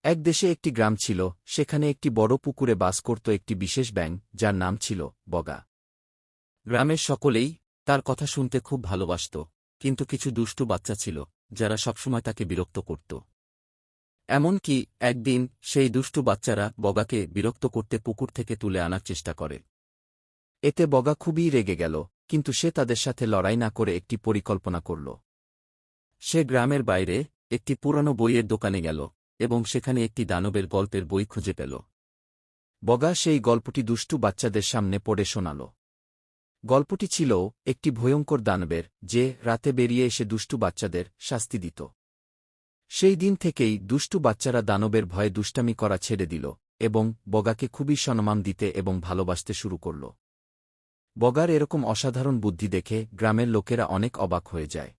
এক দেশে একটি গ্রাম ছিল, সেখানে একটি বড় পুকুরে বাস করত একটি বিশেষ ব্যাঙ, যার নাম ছিল বগা। গ্রামের সকলেই তার কথা শুনতে খুব ভালোবাসত, কিন্তু কিছু দুষ্টু বাচ্চা ছিল, যারা সবসময় তাকে বিরক্ত করত। এমনকি একদিন সেই দুষ্টু বাচ্চারা বগাকে বিরক্ত করতে পুকুর থেকে তুলে আনার চেষ্টা করে। এতে বগা খুবই রেগে গেল, কিন্তু সে তাদের সাথে লড়াই না করে একটি পরিকল্পনা করল। সে গ্রামের বাইরে একটি পুরানো বইয়ের দোকানে গেল এবং সেখানে একটি দানবের গল্পের বই খুঁজে পেল। বগা সেই গল্পটি দুষ্টু বাচ্চাদের সামনে পড়ে শোনাল। গল্পটি ছিল একটি ভয়ঙ্কর দানবের, যে রাতে বেরিয়ে এসে দুষ্টু বাচ্চাদের শাস্তি দিত। সেই দিন থেকেই দুষ্টু বাচ্চারা দানবের ভয়ে দুষ্টামি করা ছেড়ে দিল এবং বগাকে খুবই সম্মান দিতে এবং ভালোবাসতে শুরু করল। বগার এরকম অসাধারণ বুদ্ধি দেখে গ্রামের লোকেরা অনেক অবাক হয়ে যায়।